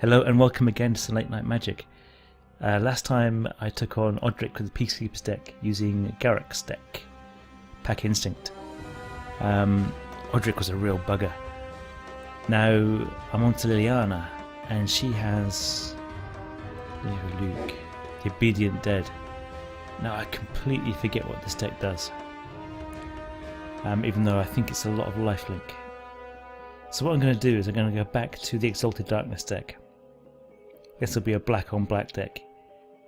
Hello and welcome again to some Late Night Magic. Last time I took on Odric with the Peacekeeper's deck using Garrick's deck, Pack Instinct. Odric was a real bugger. Now I'm on to Liliana and she has Luke, the Obedient Dead. Now I completely forget what this deck does, even though I think it's a lot of lifelink. So what I'm going to do is I'm going to go back to the Exalted Darkness deck. This will be a black on black deck,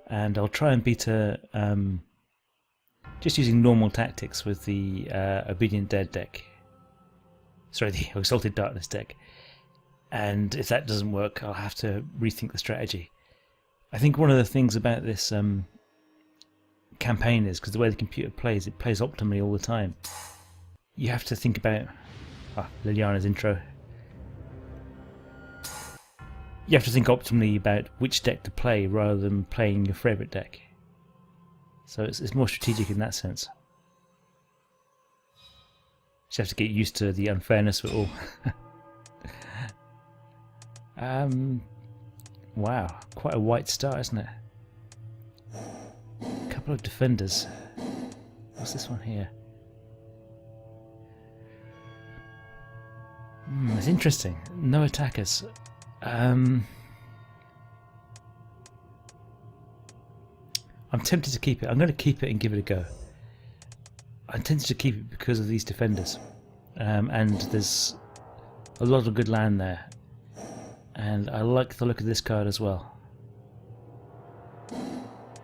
and I'll try and beat her just using normal tactics with the Obedient Dead deck. Sorry, the Exalted Darkness deck. And if that doesn't work, I'll have to rethink the strategy. I think one of the things about this campaign is, because the way the computer plays, it plays optimally all the time. You have to think about Liliana's intro. You have to think optimally about which deck to play rather than playing your favourite deck. So it's more strategic in that sense. Just have to get used to the unfairness of it all. Wow, quite a white start, isn't it? A couple of defenders. What's this one here? It's interesting. No attackers. I'm tempted to keep it. I'm going to keep it and give it a go. I'm tempted to keep it because of these defenders, and there's a lot of good land there, and I like the look of this card as well.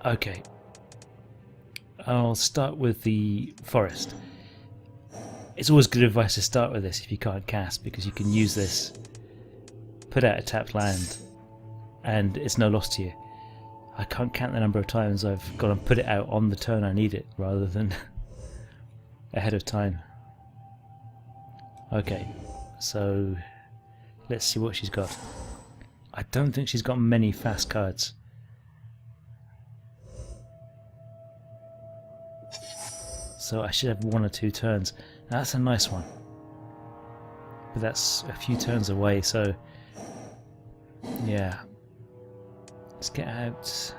Okay, I'll start with the forest. It's always good advice to start with this if you can't cast, because you can use this, put out a tapped land, and it's no loss to you. I can't count the number of times I've gone and put it out on the turn I need it, rather than ahead of time. Okay, so let's see what she's got. I don't think she's got many fast cards. So I should have one or two turns. Now that's a nice one. But that's a few turns away, so yeah. Let's get out.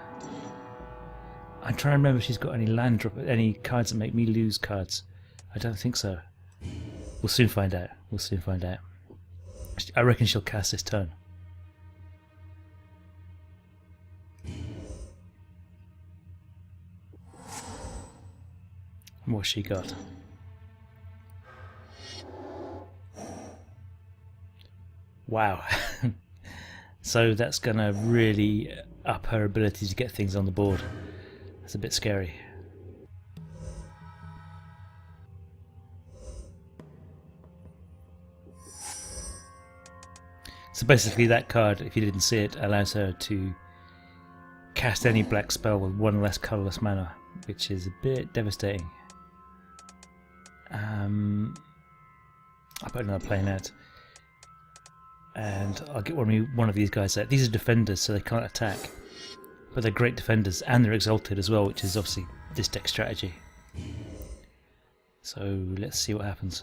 I'm trying to remember if she's got any land drop, any cards that make me lose cards. I don't think so. We'll soon find out. We'll soon find out. I reckon she'll cast this turn. What's she got? Wow. So that's going to really up her ability to get things on the board. That's a bit scary. So basically that card, if you didn't see it, allows her to cast any black spell with one less colourless mana, which is a bit devastating. I'll put another plane out. And I'll get one of these guys out. These are defenders, so they can't attack, but they're great defenders, and they're exalted as well, which is obviously this deck strategy. So let's see what happens.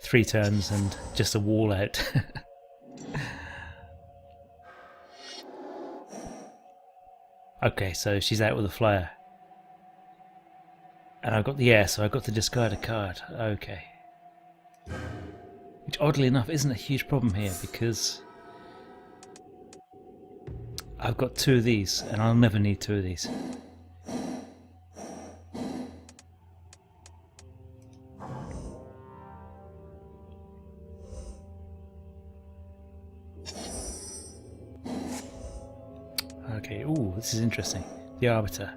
Three turns and just a wall out. Okay, so she's out with a flyer. And I've got the air, so I've got to discard a card. Okay. Which oddly enough isn't a huge problem here, because I've got two of these, and I'll never need two of these. Okay, ooh, this is interesting. The Arbiter.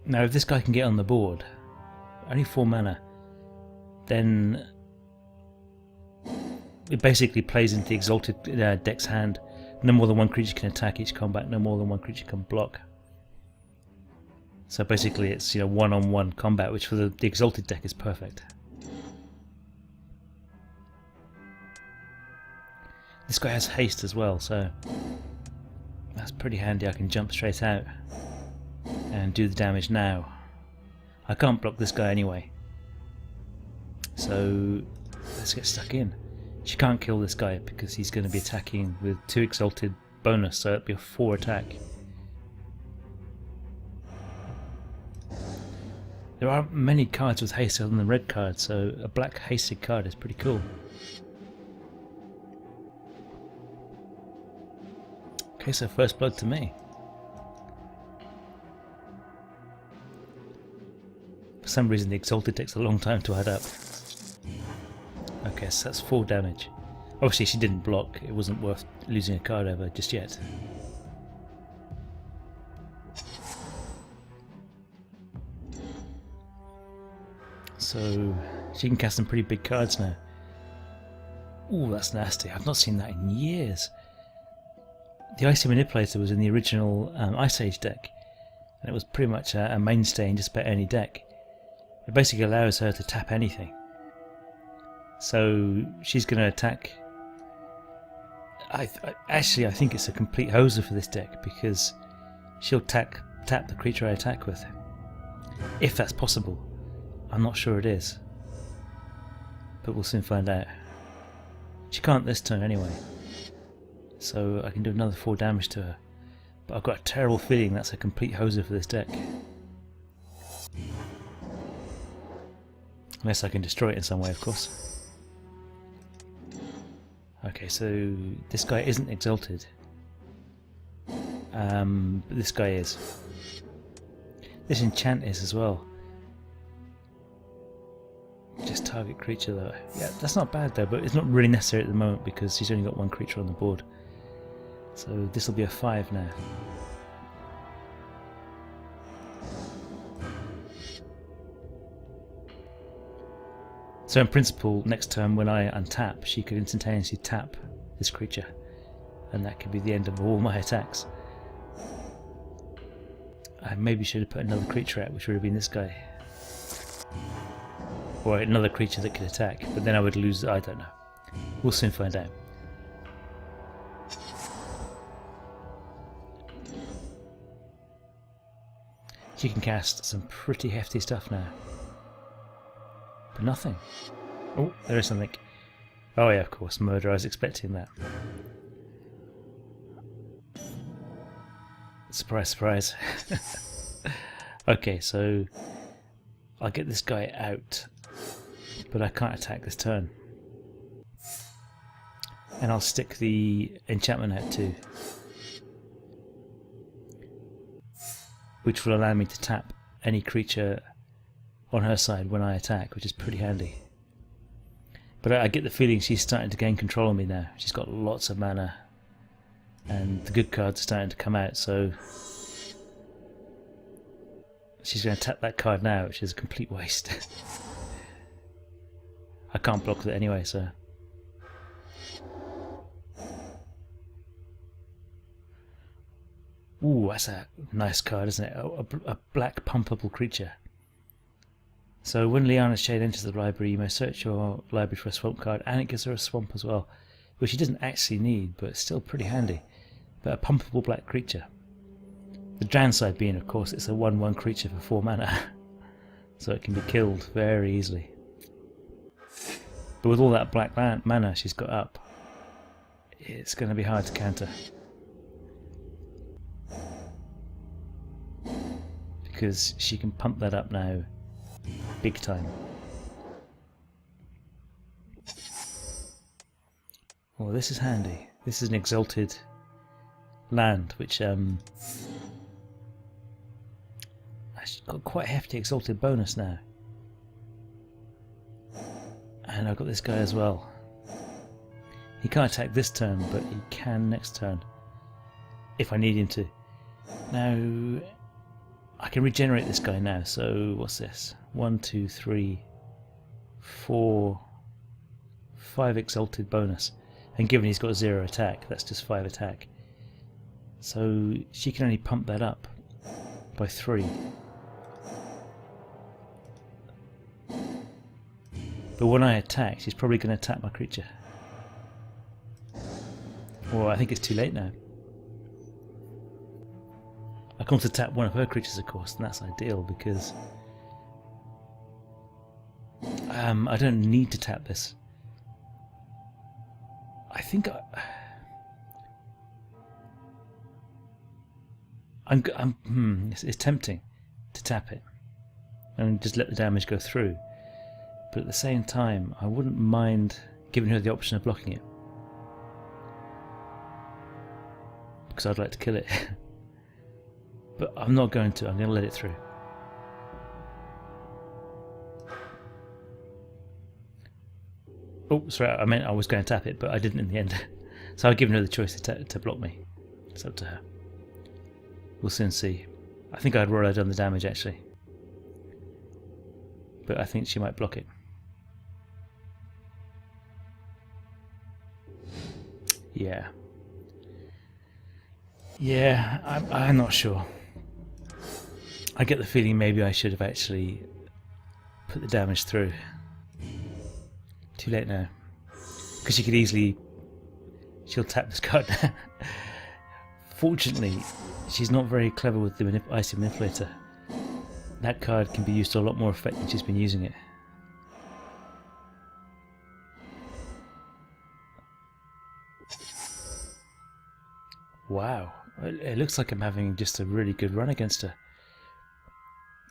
Now if this guy can get on the board, only 4 mana, then it basically plays into the Exalted deck's hand. No more than one creature can attack each combat, no more than one creature can block. So basically it's, one-on-one combat, which for the Exalted deck is perfect. This guy has haste as well, so that's pretty handy. I can jump straight out and do the damage now. I can't block this guy anyway. So let's get stuck in. She can't kill this guy because he's going to be attacking with 2 Exalted bonus, so it'll be a 4 attack. There aren't many cards with haste other than the red card, so a black hasted card is pretty cool. Okay, so first blood to me. For some reason the Exalted takes a long time to add up. Okay, so that's 4 damage. Obviously she didn't block, it wasn't worth losing a card over just yet. So she can cast some pretty big cards now. Ooh, that's nasty. I've not seen that in years. The Icy Manipulator was in the original Ice Age deck, and it was pretty much a mainstay in just about any deck. It basically allows her to tap anything. So she's going to attack. Actually, I think it's a complete hoser for this deck because she'll tap the creature I attack with. If that's possible. I'm not sure it is. But we'll soon find out. She can't this turn anyway. So I can do another 4 damage to her. But I've got a terrible feeling that's a complete hoser for this deck. Unless I can destroy it in some way, of course. Okay, so this guy isn't exalted. But this guy is. This enchant is as well. Just target creature though. Yeah, that's not bad though, but it's not really necessary at the moment because she's only got 1 creature on the board. So this will be a 5 now. So in principle, next turn when I untap, she could instantaneously tap this creature, and that could be the end of all my attacks. I maybe should have put another creature out, which would have been this guy. Or another creature that could attack, but then I would lose. I don't know. We'll soon find out. She can cast some pretty hefty stuff now. But nothing. Oh, there is something. Oh yeah, of course, murder. I was expecting that. Surprise, surprise. Okay, so I'll get this guy out, but I can't attack this turn. And I'll stick the enchantment out too, which will allow me to tap any creature on her side when I attack, which is pretty handy. But I get the feeling she's starting to gain control of me now. She's got lots of mana, and the good cards are starting to come out, so she's going to tap that card now, which is a complete waste. I can't block with it anyway, so... Ooh, that's a nice card, isn't it? A black pumpable creature. So when Liliana's Shade enters the library, you may search your library for a swamp card, and it gives her a swamp as well, which she doesn't actually need, but it's still pretty handy. But a pumpable black creature. The downside being, of course, it's a 1/1 creature for 4 mana, so it can be killed very easily. But with all that black mana she's got up, it's going to be hard to counter. Because she can pump that up now, big time. Well, this is handy. This is an exalted land, which has got quite a hefty exalted bonus now. And I've got this guy as well. He can't attack this turn, but he can next turn, if I need him to. Now, I can regenerate this guy now, so what's this? 1, 2, 3, 4, 5 exalted bonus. And given he's got 0 attack, that's just 5 attack. So she can only pump that up by 3. But when I attack, she's probably going to attack my creature. Well, I think it's too late now. I can also tap one of her creatures, of course, and that's ideal because I don't need to tap this. I think it's tempting to tap it and just let the damage go through. But at the same time, I wouldn't mind giving her the option of blocking it. Because I'd like to kill it. But I'm not going to, I'm going to let it through. Oh, sorry, I meant I was going to tap it, but I didn't in the end. So I've given her the choice to block me. It's up to her. We'll soon see. I think I'd rather done the damage actually. But I think she might block it. Yeah. Yeah, I'm not sure. I get the feeling maybe I should have actually put the damage through. Too late now. Because she could easily... She'll tap this card. Fortunately, she's not very clever with the Icy Manipulator. That card can be used to a lot more effect than she's been using it. Wow, it looks like I'm having just a really good run against her.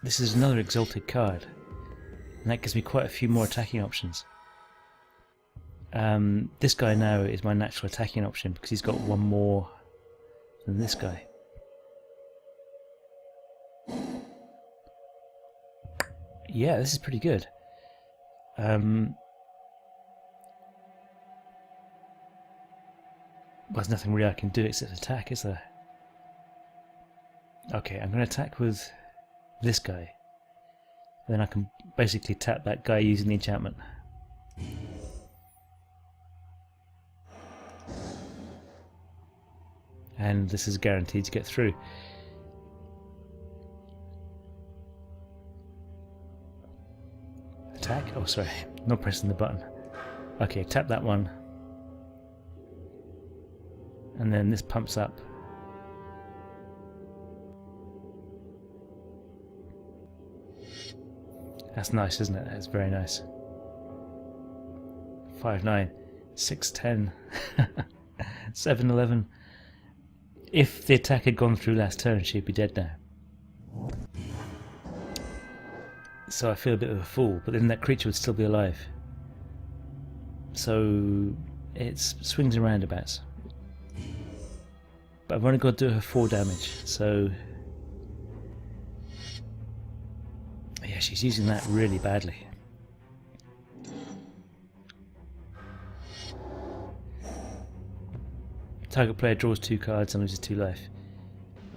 This is another Exalted card, and that gives me quite a few more attacking options. This guy now is my natural attacking option because he's got one more than this guy. Yeah, this is pretty good. There's nothing really I can do except attack, is there? Okay, I'm going to attack with this guy. Then I can basically tap that guy using the enchantment. And this is guaranteed to get through. Attack? Oh, sorry, not pressing the button. Okay, tap that one. And then this pumps up. That's nice, isn't it? That's very nice. 5-9, 6-10, 7-11. If the attack had gone through last turn, she'd be dead now. So I feel a bit of a fool, but then that creature would still be alive. So it's swings and roundabouts. But I've only got to do her 4 damage, so... Yeah, she's using that really badly. Target player draws 2 cards and loses 2 life.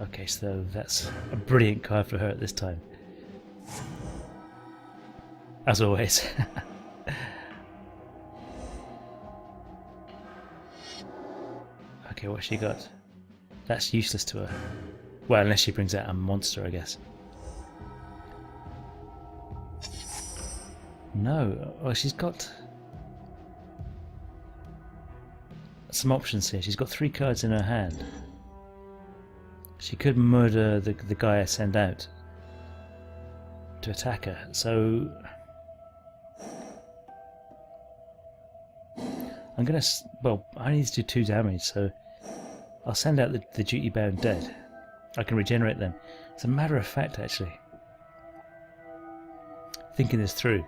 Okay, so that's a brilliant card for her at this time. As always. Okay, what's she got? That's useless to her. Well, unless she brings out a monster, I guess. No, well, she's got some options here. She's got 3 cards in her hand. She could murder the guy I send out to attack her, so I'm gonna... well, I need to do 2 damage, so I'll send out the duty bound dead. I can regenerate them. As a matter of fact, actually, thinking this through,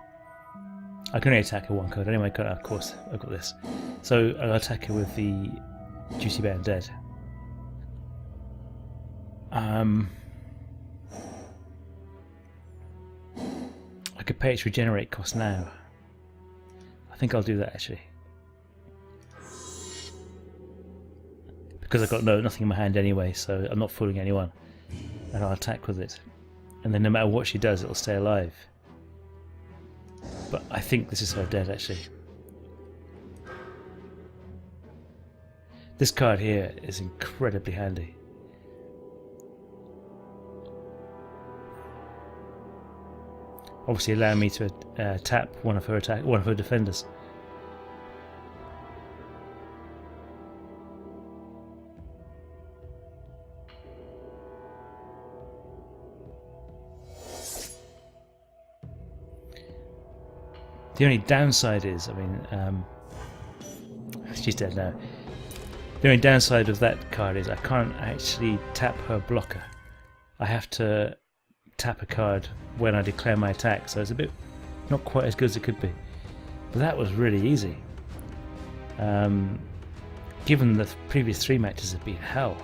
I can only attack her 1 card anyway. Of course, I've got this. So I'll attack her with the duty bound dead. I could pay its regenerate cost now. I think I'll do that actually. Because I've got nothing in my hand anyway, so I'm not fooling anyone. And I'll attack with it. And then no matter what she does, it'll stay alive. But I think this is her dead actually. This card here is incredibly handy. Obviously allowing me to tap one of her defenders. The only downside is, I mean, she's dead now. The only downside of that card is I can't actually tap her blocker. I have to tap a card when I declare my attack, so it's a bit not quite as good as it could be. But that was really easy. Given the previous 3 matches have been hell.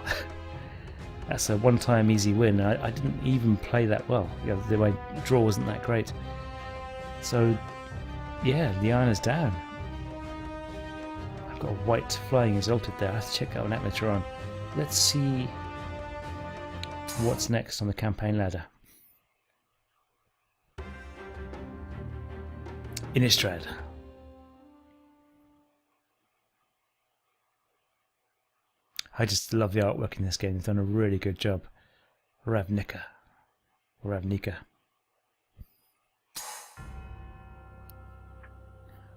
That's a one-time easy win. I didn't even play that well. You know, my draw wasn't that great. So, yeah, Liliana's down. I've got a white flying Exalted there. I have to check that one out later on. Let's see what's next on the campaign ladder. Innistrad. I just love the artwork in this game. They've done a really good job. Ravnica.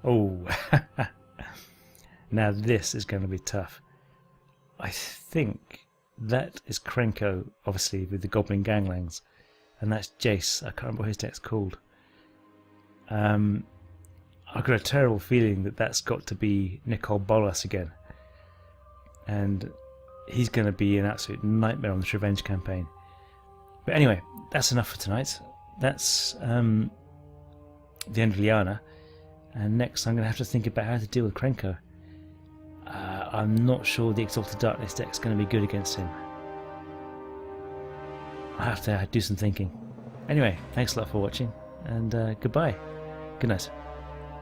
Oh, now this is going to be tough. I think that is Krenko, obviously, with the Goblin Ganglangs. And that's Jace. I can't remember what his deck's called. I've got a terrible feeling that that's got to be Nicol Bolas again. And he's going to be an absolute nightmare on this revenge campaign. But anyway, that's enough for tonight. That's the end of Liliana. And next I'm going to have to think about how to deal with Krenko. I'm not sure the Exalted Darkness deck's going to be good against him. I have to do some thinking. Anyway, thanks a lot for watching, and goodbye. Good night.